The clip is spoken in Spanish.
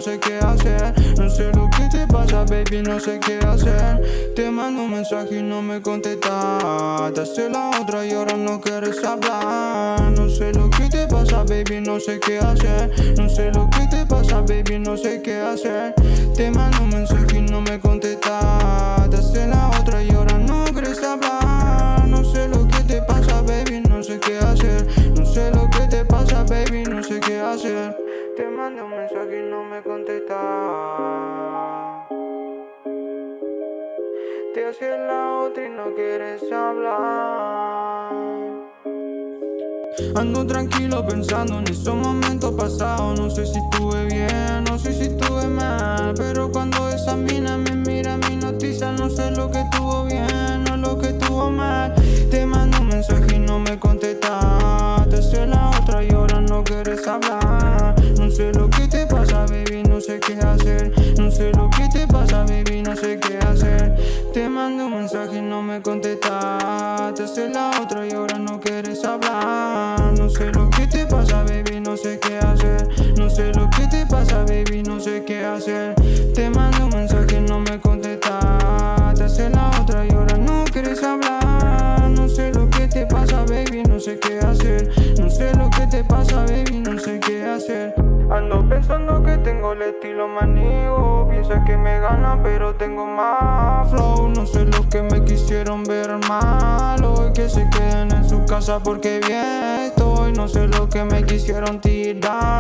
sé qué hacer. No sé lo que te pasa, baby, no sé qué hacer. Te mando un mensaje y no me contestas. Te hace la otra y ahora no quieres hablar. No sé lo que te pasa, baby, no sé qué hacer. No sé lo que te pasa, baby, no sé qué hacer. Te mando un mensaje y no me contestas. Te hace la otra y ahora no quieres hablar. No sé lo que te pasa, baby, no sé qué hacer. No sé lo que te pasa, baby, no sé qué hacer. Te mando un mensaje y no me contestas. Te hace la otra y no quieres hablar. Ando tranquilo pensando en esos momentos pasados. No sé si estuve bien, no sé si estuve mal, pero cuando esa mina me mira mi noticia, no sé lo que estuvo bien o lo que estuvo mal. Te mando un mensaje y no me contestas. Te hace la otra y ahora no quieres hablar. No sé lo que te pasa, baby, no sé qué hacer. No sé lo que te pasa, baby, no sé qué hacer. Te mando un mensaje y no me contestas. Te hace la otra y ahora no quieres hablar. No sé lo que te pasa, baby, no sé qué hacer. No sé lo que te pasa, baby, no sé qué hacer. Te mando un mensaje y no me contestas. Te hace la otra y ahora no quieres hablar. No sé lo que te pasa, baby, no sé qué hacer. No sé lo que te pasa, baby, no sé qué hacer. Ando pensando que tengo el estilo manigo. Piensa que me gana pero tengo más flow. No sé los que me quisieron ver mal hoy, que se queden en su casa porque bien estoy. No sé lo que me quisieron tirar